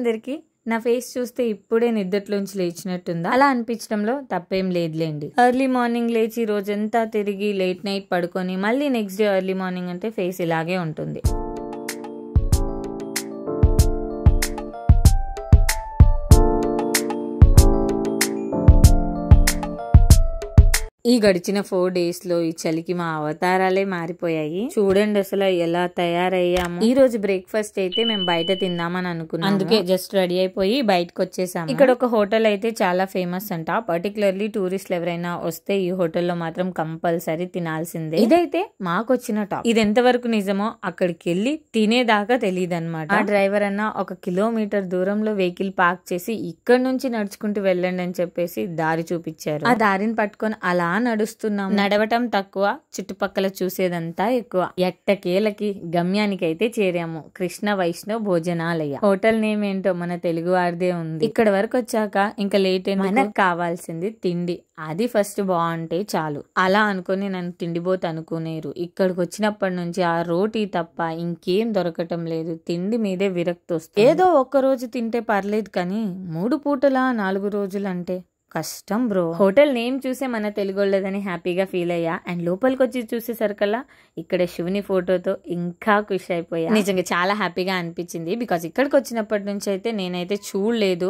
అందరికి నా ఫేస్ చూస్తే ఇప్పుడే నిద్రలోంచి లేచినట్టుందా? అలా అనిపించడంలో తప్పేం లేదులేండి. ఎర్లీ మార్నింగ్ లేచి రోజంతా తిరిగి లేట్ నైట్ పడుకొని మళ్ళీ నెక్స్ట్ డే ఎర్లీ మార్నింగ్ అంటే ఫేస్ ఇలాగే ఉంటుంది. ఈ గడిచిన 4 days లో ఈ చలికి మా అవతారాలే మారిపోయాయి. చూడండి అసలు ఎలా తయారయ్యాము. ఈ రోజు బ్రేక్ఫాస్ట్ అయితే మేము బయట తిందామని అనుకున్నాం. అందుకే జస్ట్ రెడీ అయిపోయి బయటకు వచ్చేసాము. ఇక్కడ ఒక హోటల్ అయితే చాలా ఫేమస్ అంట. పర్టికులర్లీ టూరిస్టులు ఎవరైనా వస్తే ఈ హోటల్లో మాత్రం కంపల్సరీ తినాల్సిందే. ఇదైతే మాకు వచ్చిన టాప్. ఇది ఎంతవరకు నిజమో అక్కడికి వెళ్ళి తినేదాకా తెలియదు అనమాట. ఆ డ్రైవర్ అన్న 1 kilometer దూరంలో వెహికల్ పార్క్ చేసి ఇక్కడ నుంచి నడుచుకుంటూ వెళ్ళండి అని చెప్పేసి దారి చూపించారు. ఆ దారిని పట్టుకొని అలా నడుస్తున్నాం. నడవటం తక్కువ, చుట్టుపక్కల చూసేదంతా ఎక్కువ. ఎట్టకేలకి గమ్యానికి అయితే చేరాము. కృష్ణ వైష్ణవ్ భోజనాలయ. హోటల్ నేమ్ ఏంటో మన తెలుగు వారిదే ఉంది. ఇక్కడ వరకు వచ్చాక ఇంకా లేట్ అయినా మనకు కావాల్సింది తిండి. అది ఫస్ట్ బాగుంటే చాలు. అలా అనుకుని నన్ను తిండిపోతు అనుకునేరు. ఇక్కడికి వచ్చినప్పటి నుంచి ఆ రోటీ తప్ప ఇంకేం దొరకటం లేదు. తిండి మీదే విరక్తి వస్తుంది. ఏదో ఒక్క రోజు తింటే పర్లేదు కానీ 3 పూటలా 4 రోజులు అంటే కష్టం బ్రో. హోటల్ నేమ్ చూసే మన తెలుగు వాళ్ళదని హ్యాపీగా ఫీల్ అయ్యా. అండ్ లోపలికి వచ్చి చూసేసరికల్లా ఇక్కడ శివుని ఫోటోతో ఇంకా ఖుషి అయిపోయా. నిజంగా చాలా హ్యాపీగా అనిపించింది. బికాస్ ఇక్కడికి వచ్చినప్పటి నుంచి అయితే నేనైతే చూడలేదు.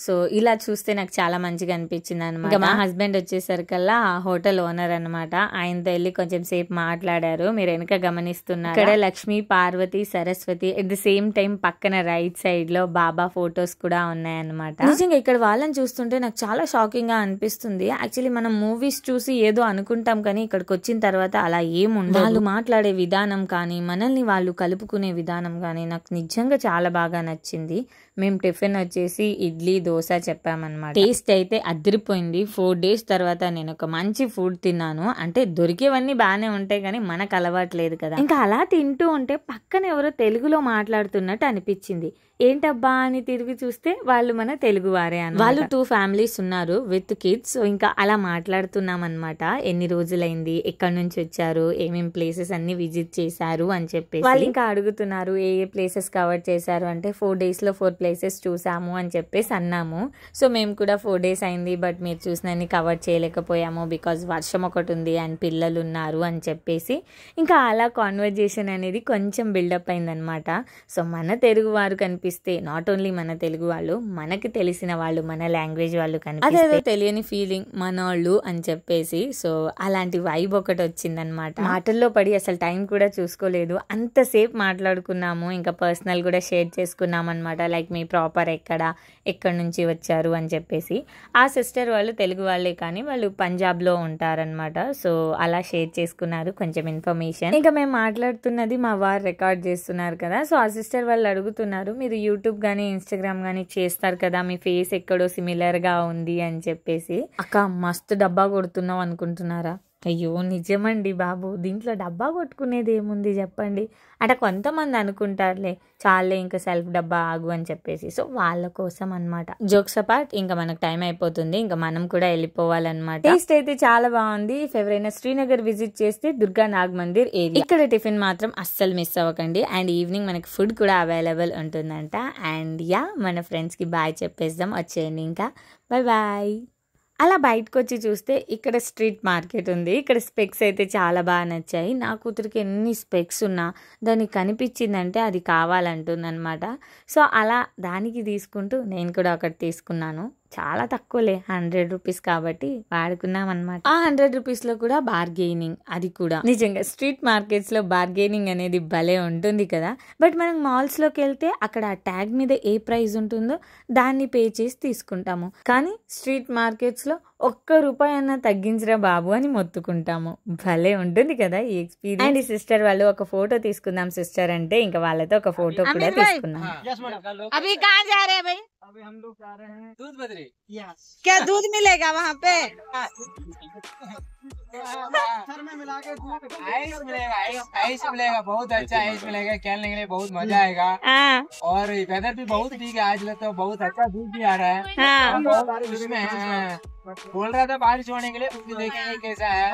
సో ఇలా చూస్తే నాకు చాలా మంచిగా అనిపించింది అనమాట. మా హస్బెండ్ వచ్చేసరికల్లా ఆ హోటల్ ఓనర్ అనమాట. ఆయనతో వెళ్ళి కొంచెం సేపు మాట్లాడారు. మీరు వెనక గమనిస్తున్నారు ఇక్కడ Lakshmi, Parvati, Saraswati at the same time పక్కన రైట్ సైడ్ లో బాబా ఫొటోస్ కూడా ఉన్నాయన్నమాట. నిజంగా ఇక్కడ వాళ్ళని చూస్తుంటే నాకు చాలా షాకింగ్ గా అనిపిస్తుంది. యాక్చువల్లీ మనం మూవీస్ చూసి ఏదో అనుకుంటాం కానీ ఇక్కడికి వచ్చిన తర్వాత అలా ఏముండదు. వాళ్ళు మాట్లాడే విధానం కానీ మనల్ని వాళ్ళు కలుపుకునే విధానం కానీ నాకు నిజంగా చాలా బాగా నచ్చింది. మేము టిఫిన్ వచ్చేసి ఇడ్లీ, దోశ చెప్పామన్నమాట. టేస్ట్ అయితే అదిరిపోయింది. 4 days తర్వాత నేను ఒక మంచి ఫుడ్ తిన్నాను. అంటే దొరికేవన్నీ బాగానే ఉంటాయి కానీ మనకు అలవాట్లేదు కదా. ఇంకా అలా తింటూ ఉంటే పక్కన ఎవరో తెలుగులో మాట్లాడుతున్నట్టు అనిపించింది. ఏంటబ్బా అని తిరిగి చూస్తే వాళ్ళు మన తెలుగు వారే అన్నమాట. వాళ్ళు 2 families ఉన్నారు విత్ కిడ్స్. సో ఇంకా అలా మాట్లాడుతున్నాం అనమాట. ఎన్ని రోజులైంది, ఎక్కడి నుంచి వచ్చారు, ఏమేం ప్లేసెస్ అన్ని విజిట్ చేశారు అని చెప్పేసి వాళ్ళు ఇంకా అడుగుతున్నారు. ఏ ప్లేసెస్ కవర్ చేశారు అంటే 4 days లో 4 places చూసాము అని చెప్పేసి అన్నాము. సో మేము కూడా 4 days అయింది బట్ మీరు చూసినన్ని కవర్ చేయలేకపోయాము బికాజ్ వర్షం ఒకటి ఉంది అండ్ పిల్లలు ఉన్నారు అని చెప్పేసి ఇంకా అలా కాన్వర్జేషన్ అనేది కొంచెం బిల్డప్ అయిందనమాట. సో మన తెలుగు వారు కనిపిస్తే నాట్ ఓన్లీ మన తెలుగు వాళ్ళు, మనకి తెలిసిన వాళ్ళు, మన లాంగ్వేజ్ వాళ్ళు కనిపిస్తే అదేదో తెలియని ఫీలింగ్ మనోళ్ళు అని చెప్పేసి. సో అలాంటి వైబ్ ఒకటి వచ్చిందనమాట. మాటల్లో పడి అసలు టైం కూడా చూసుకోలేదు. అంతసేపు మాట్లాడుకున్నాము. ఇంకా పర్సనల్ కూడా షేర్ చేసుకున్నాం అనమాట. లైక్ మీ ప్రాపర్ ఎక్కడి నుంచి వచ్చారు అని చెప్పేసి. ఆ సిస్టర్ వాళ్ళు తెలుగు వాళ్ళే కానీ వాళ్ళు పంజాబ్లో ఉంటారనమాట. సో అలా షేర్ చేసుకున్నారు కొంచెం ఇన్ఫర్మేషన్. ఇంకా మేము మాట్లాడుతున్నది మా వారు రికార్డ్ చేస్తున్నారు కదా. సో ఆ సిస్టర్ వాళ్ళు అడుగుతున్నారు, మీరు యూట్యూబ్ కానీ ఇన్స్టాగ్రామ్ కానీ చేస్తారు కదా, మీ ఫేస్ ఎక్కడో సిమిలర్ గా ఉంది అని చెప్పేసి. అక్క మస్తు డబ్బా కొడుతున్నావు అనుకుంటున్నారా? అయ్యో నిజమండి బాబు, దీంట్లో డబ్బా కొట్టుకునేది ఏముంది చెప్పండి. అట కొంతమంది అనుకుంటారులే, చాలే ఇంకా సెల్ఫ్ డబ్బా ఆగు అని చెప్పేసి. సో వాళ్ళ కోసం అనమాట. జోక్స్ అపార్ట్, ఇంకా మనకు టైం అయిపోతుంది, ఇంకా మనం కూడా వెళ్ళిపోవాలన్నమాట. టేస్ట్ అయితే చాలా బాగుంది. ఎవరైనా శ్రీనగర్ విజిట్ చేస్తే దుర్గా నాగ్ మందిర్ ఏరియా, ఇక్కడ టిఫిన్ మాత్రం అస్సలు మిస్ అవ్వకండి. అండ్ ఈవినింగ్ మనకి ఫుడ్ కూడా అవైలబుల్ ఉంటుందంట. అండ్ యా, మన ఫ్రెండ్స్ కి బాయ్ చెప్పేద్దాం, వచ్చేయండి ఇంకా. Bye bye. అలా బయటకు వచ్చి చూస్తే ఇక్కడ స్ట్రీట్ మార్కెట్ ఉంది. ఇక్కడ స్పెక్స్ అయితే చాలా బాగా నచ్చాయి. నా కూతురికి ఎన్ని స్పెక్స్ ఉన్నా దానికి కనిపించిందంటే అది కావాలంటుందన్నమాట. సో అలా దానికి తీసుకుంటూ నేను కూడా ఒకటి తీసుకున్నాను. చాలా తక్కువలే, 100 rupees కాబట్టి వాడుకున్నాం అనమాట. ఆ 100 rupees లో కూడా బార్గెయినింగ్, అది కూడా నిజంగా స్ట్రీట్ మార్కెట్స్ లో బార్గెయినింగ్ అనేది భలే ఉంటుంది కదా. బట్ మనం మాల్స్ లోకి వెళ్తే అక్కడ ఆ ట్యాగ్ మీద ఏ ప్రైస్ ఉంటుందో దాన్ని పే చేసి తీసుకుంటాము. కానీ స్ట్రీట్ మార్కెట్స్ లో ₹1 అన్నా తగ్గించరా బాబు అని మొత్తుకుంటాము. భలే ఉంటుంది కదా ఈ ఎక్స్పీరియన్స్. అండ్ ఈ సిస్టర్ వాళ్ళు ఒక ఫోటో తీసుకుందాం సిస్టర్ అంటే ఇంకా వాళ్ళతో ఒక ఫోటో కూడా తీసుకున్నాం. अभी कहाँ जा रहे हैं भाई? अभी हम लोग जा रहे हैं दूध बदरी। क्या दूध मिलेगा वहाँ पे? आइस मिलेगा, बहुत अच्छा आइस मिलेगा, खेलने के लिए बहुत मजा आएगा। और वेदर भी बहुत ठीक है आज, तो बहुत अच्छा धूप भी आ रहा है। उसमें बोल रहा था बारिश होने के लिए, देखेंगे कैसा है।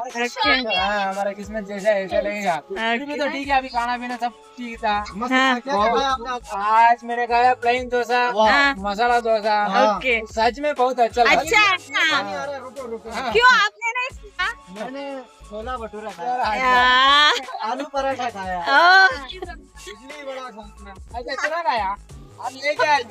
हमारा किस्मत जैसा ऐसा लगेगा। फिर भी तो ठीक है, अभी खाना पीना सब ठीक था। आज मैंने खाया प्लेन डोसा, मसाला डोसा। सच में बहुत अच्छा लगा। क्यों आपने नहीं खाया? मैंने छोला भटूरा खाया, आलू पराठा खाया, इडली बड़ा खाया। अच्छा चला खाया, अब लेके आए।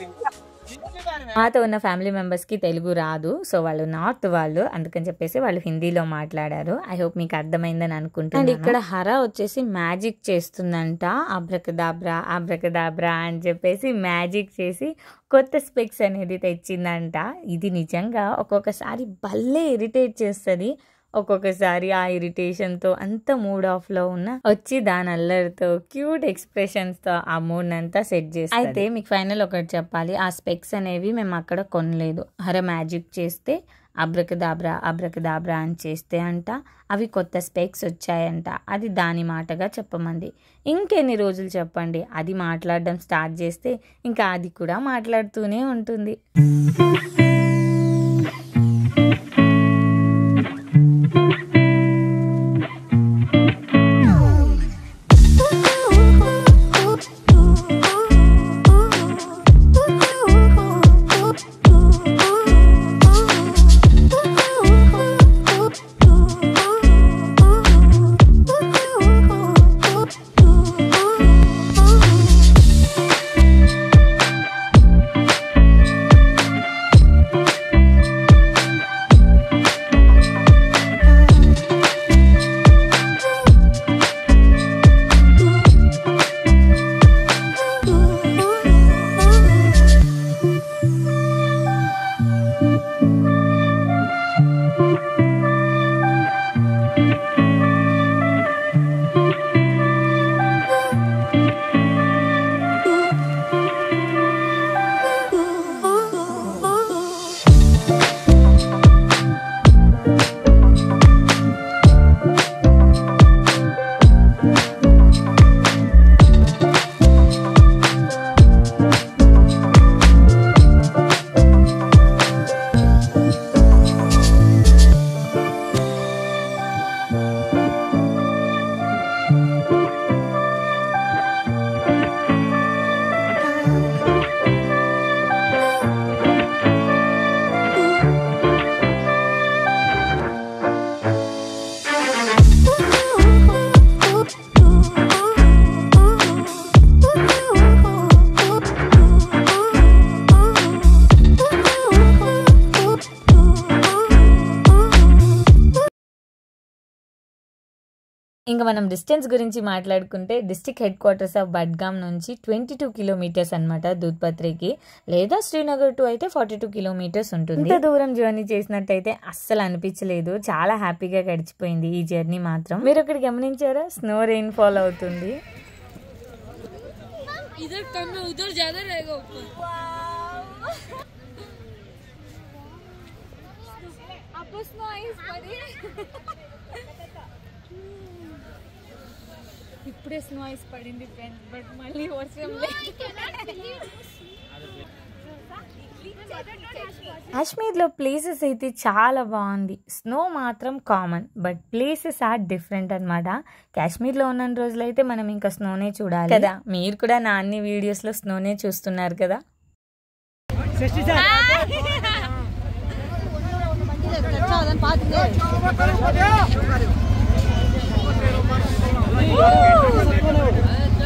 మాతో ఉన్న ఫ్యామిలీ మెంబర్స్ కి తెలుగు రాదు, సో వాళ్ళు నార్త్ వాళ్ళు, అందుకని చెప్పేసి వాళ్ళు హిందీలో మాట్లాడారు. ఐ హోప్ మీకు అర్థమైందని అనుకుంటున్నాను. అండ్ ఇక్కడ హరా వచ్చేసి మ్యాజిక్ చేస్తుందంట. అబ్రకదాబ్రా అబ్రకదాబ్రా అని చెప్పేసి మ్యాజిక్ చేసి కొత్త స్పెక్స్ అనేది తెచ్చిందంట. ఇది నిజంగా ఒక్కొక్కసారి భలే ఇరిటేట్ చేస్తుంది. ఒక్కొక్కసారి ఆ ఇరిటేషన్తో అంత మూడ్ ఆఫ్లో ఉన్న వచ్చి దాని అల్లరితో క్యూట్ ఎక్స్ప్రెషన్స్తో ఆ మూడ్ అంతా సెట్ చేస్తాం. అయితే మీకు ఫైనల్ ఒకటి చెప్పాలి, ఆ స్పెక్స్ అనేవి మేము అక్కడ కొనలేదు. హర మ్యాజిక్ చేస్తే అబ్రకదాబ్రా అబ్రకదాబ్రా అని చేస్తే అంట అవి కొత్త స్పెక్స్ వచ్చాయంట. అది దాని మాటగా చెప్పమంది. ఇంకెన్ని రోజులు చెప్పండి, అది మాట్లాడడం స్టార్ట్ చేస్తే ఇంకా అది కూడా మాట్లాడుతూనే ఉంటుంది. ఇంకా మనం డిస్టెన్స్ గురించి మాట్లాడుకుంటే district head quarters of Budgam నుంచి 22 కిలోమీటర్స్ అనమాట దూద్పత్రికి, లేదా శ్రీనగర్ టు అయితే 42 కిలోమీటర్స్ ఉంటుంది. ఇంత దూరం జర్నీ చేసినట్టయితే అస్సలు అనిపించలేదు, చాలా హ్యాపీగా గడిచిపోయింది ఈ జర్నీ మాత్రం. మీరు అక్కడ గమనించారా, స్నో రెయిన్ ఫాల్ అవుతుంది. ఇప్పుడే స్నో ఐస్ పడింది ఫ్రెండ్స్, బట్ మళ్ళీ వర్షం కాశ్మీర్లో ప్లేసెస్ అయితే చాలా బాగుంది. స్నో మాత్రం common, but places are different అనమాట. కాశ్మీర్లో ఉన్న రోజులు అయితే మనం ఇంకా స్నోనే చూడాలి కదా. మీరు కూడా నా అన్ని వీడియోస్లో స్నోనే చూస్తున్నారు కదా.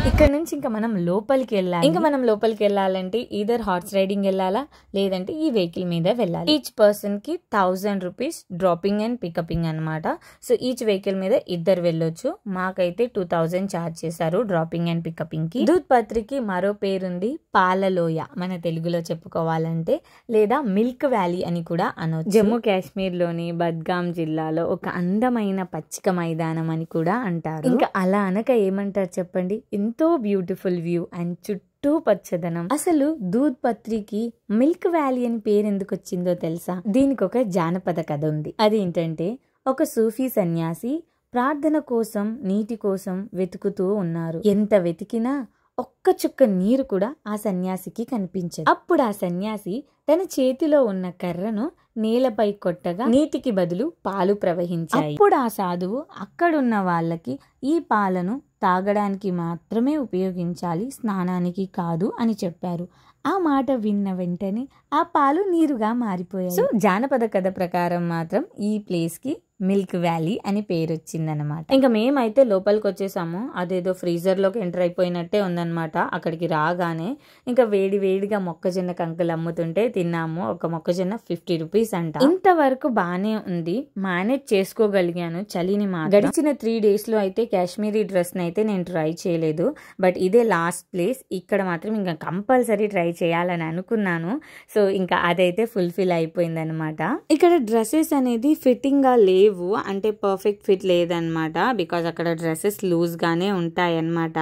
ఇక్కడ నుంచి ఇంకా మనం లోపలికి వెళ్ళాలి. ఇంకా మనం లోపలికి వెళ్ళాలంటే ఈదర్ హార్స్ రైడింగ్ వెళ్ళాలా, లేదంటే ఈ వెహికల్ మీద వెళ్ళాలి. ఈచ్ పర్సన్ కి 1000 రూపీస్ డ్రాపింగ్ అండ్ పికపింగ్ అనమాట. సో ఈచ్ వెహికల్ మీద ఇద్దరు వెళ్ళొచ్చు. మాకైతే 2000 ఛార్జ్ చేశారు డ్రాపింగ్ అండ్ పికపింగ్ కి. దూద్పత్రికి మరో పేరుంది పాలలోయ, మన తెలుగులో చెప్పుకోవాలంటే, లేదా మిల్క్ వ్యాలీ అని కూడా అనొచ్చు. జమ్మూ కాశ్మీర్ లోని బద్గామ్ జిల్లాలో ఒక అందమైన పచ్చిక మైదానం అని కూడా అంటారు. ఇంకా అలా అనక ఏమంటారు చెప్పండి, ఎంతో బ్యూటిఫుల్ వ్యూ అండ్ చుట్టూ పచ్చదనం. అసలు దూద్పత్రికి మిల్క్ వ్యాలీ అని పేరు ఎందుకు వచ్చిందో తెలుసా? దీనికి ఒక జానపద కథ ఉంది. అదేంటంటే ఒక సూఫీ సన్యాసి ప్రార్థన కోసం నీటి కోసం వెతుకుతూ ఉన్నారు. ఎంత వెతికినా ఒక్క చుక్క నీరు కూడా ఆ సన్యాసికి కనిపించదు. అప్పుడు ఆ సన్యాసి తన చేతిలో ఉన్న కర్రను నేలపై కొట్టగా నీటికి బదులు పాలు ప్రవహించాయి. అప్పుడు ఆ సాధువు అక్కడున్న వాళ్ళకి ఈ పాలను తాగడానికి మాత్రమే ఉపయోగించాలి, స్నానానికి కాదు అని చెప్పారు. ఆ మాట విన్న వెంటనే ఆ పాలు నీరుగా మారిపోయాయి. సో జానపద కథ ప్రకారం మాత్రం ఈ ప్లేస్ కి మిల్క్ వ్యాలీ అని పేరు వచ్చిందనమాట. ఇంకా మేమైతే లోపలికి వచ్చేసాము. అదేదో ఫ్రీజర్ లోకి ఎంటర్ అయిపోయినట్టే ఉందన్నమాట. అక్కడికి రాగానే ఇంకా వేడి వేడిగా మొక్కజొన్న కంకులు అమ్ముతుంటే తిన్నాము. ఒక మొక్కజొన్న 50 రూపీస్ అంట. ఇంతవరకు బానే ఉంది, మేనేజ్ చేసుకోగలిగాను చలిని మాత్రం. గడిచిన 3 days లో అయితే కాశ్మీరీ డ్రెస్ అయితే నేను ట్రై చేయలేదు. బట్ ఇదే లాస్ట్ ప్లేస్, ఇక్కడ మాత్రం ఇంకా కంపల్సరీ ట్రై చేయాలని అనుకున్నాను. సో ఇంకా అదైతే ఫుల్ఫిల్ అయిపోయింది అనమాట. ఇక్కడ డ్రెస్సెస్ అనేది ఫిట్టింగ్ గా లేవు, అంటే పర్ఫెక్ట్ ఫిట్ లేదనమాట. బికాజ్ అక్కడ డ్రెస్సెస్ లూజ్ గానే ఉంటాయి అనమాట.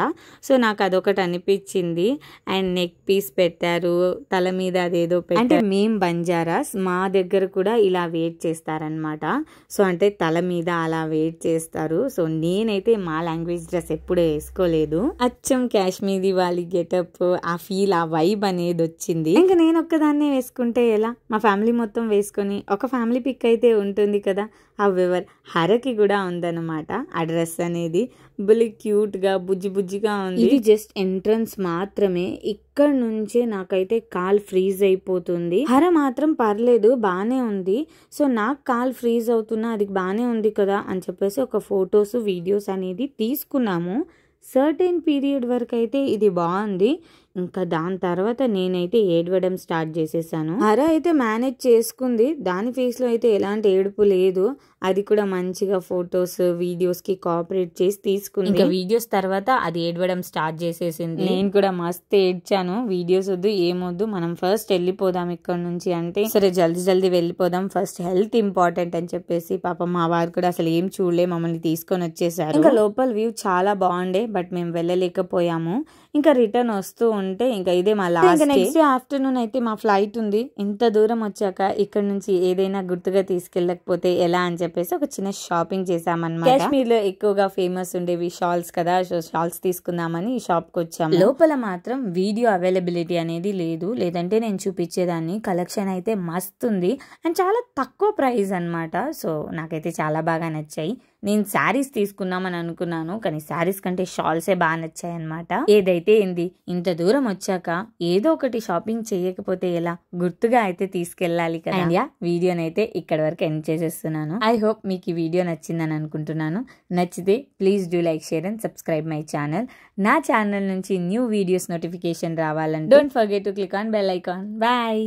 సో నాకు అదొకటి అనిపించింది. అండ్ నెక్ పీస్ పెట్టారు, తల మీద అదేదో పెట్టారు. అంటే మేం బంజారాస్, మా దగ్గర కూడా ఇలా వెయిట్ చేస్తారనమాట. సో అంటే తల మీద అలా వెయిట్ చేస్తారు. సో నేనైతే మా లాంగ్వేజ్ డ్రెస్ ఎప్పుడూ వేసుకోలేదు. అచ్చం కాశ్మీరీ వాళ్ళ గెటప్, ఆ ఫీల్, ఆ వైబ్ అనేది వచ్చింది. ఇంకా నేను ఒక్కదాన్నే వేసుకుంటే ఎలా, మా ఫ్యామిలీ మొత్తం వేసుకొని ఒక ఫ్యామిలీ పిక్ అయితే ఉంటుంది కదా. హవెవర్ హరకి కూడా ఉందన్నమాట ఆ డ్రెస్ అనేది. బుల్లి క్యూట్ గా బుజ్జి బుజ్జిగా ఉంది. ఇది జస్ట్ ఎంట్రన్స్ మాత్రమే. ఇక్కడ నుంచే నాకైతే కాల్ ఫ్రీజ్ అయిపోతుంది. హర మాత్రం పర్లేదు, బానే ఉంది. సో నాకు కాల్ ఫ్రీజ్ అవుతున్నా, అది బానే ఉంది కదా అని చెప్పేసి ఒక ఫొటోస్ వీడియోస్ అనేది తీసుకున్నాము. సర్టెన్ పీరియడ్ వరకు అయితే ఇది బాగుంది. ఇంకా దాని తర్వాత నేనైతే ఏడవడం స్టార్ట్ చేసేసాను. హర అయితే మేనేజ్ చేసుకుంది, దాని ఫేస్ లో అయితే ఎలాంటి ఏడుపు లేదు. అది కూడా మంచిగా ఫొటోస్ వీడియోస్ కి కోఆపరేట్ చేసి తీసుకుంది. ఇంకా వీడియోస్ తర్వాత అది ఏడవడం స్టార్ట్ చేసేసింది. నేను కూడా మస్తు ఏడ్చాను. వీడియోస్ వద్దు ఏమొద్దు, మనం ఫస్ట్ వెళ్ళిపోదాం ఇక్కడ నుంచి అంటే, సరే జల్దీ వెళ్ళిపోదాం, ఫస్ట్ హెల్త్ ఇంపార్టెంట్ అని చెప్పేసి పాపం మా వారు కూడా అసలు ఏం చూడలే, మమ్మల్ని తీసుకొని వచ్చేసారు. ఇంకా లోపల వ్యూ చాలా బాగుండే, బట్ మేము వెళ్ళలేకపోయాము. ఇంకా రిటర్న్ వస్తూ ఉంటే ఇంకా ఇదే మా లాస్ట్. నెక్స్ట్ డే ఆఫ్టర్నూన్ అయితే మా ఫ్లైట్ ఉంది. ఇంత దూరం వచ్చాక ఇక్కడ నుంచి ఏదైనా గుర్తుగా తీసుకెళ్ళకపోతే ఎలా అని చెప్పేసి ఒక చిన్న షాపింగ్ చేసామన్నమాట. కాశ్మీర్ లో ఎక్కువగా ఫేమస్ ఉండేవి షాల్స్ కదా, సో షాల్స్ తీసుకుందామని ఈ షాప్ కి వచ్చాము. లోపల మాత్రం వీడియో అవైలబిలిటీ అనేది లేదు, లేదంటే నేను చూపించేదాన్ని. కలెక్షన్ అయితే మస్తు ఉంది అండ్ చాలా తక్కువ ప్రైస్ అన్నమాట. సో నాకైతే చాలా బాగా నచ్చాయి. నేను శారీస్ తీసుకుందామని అనుకున్నాను, కానీ శారీస్ కంటే షాల్సే బాగా నచ్చాయి అనమాట. ఏదైతే ఏంది, ఇంత దూరం వచ్చాక ఏదో ఒకటి షాపింగ్ చేయకపోతే ఎలా, గుర్తుగా అయితే తీసుకెళ్ళాలి కదా. అండ్ వీడియోనైతే ఇక్కడ వరకు ఎండ్ చేసేస్తున్నాను. ఐ హోప్ మీకు ఈ వీడియో నచ్చిందని అనుకుంటున్నాను. నచ్చితే please do like, share and subscribe my channel. నా ఛానల్ నుంచి న్యూ వీడియోస్ నోటిఫికేషన్ రావాలంటే don't forget to click on bell icon. Bye.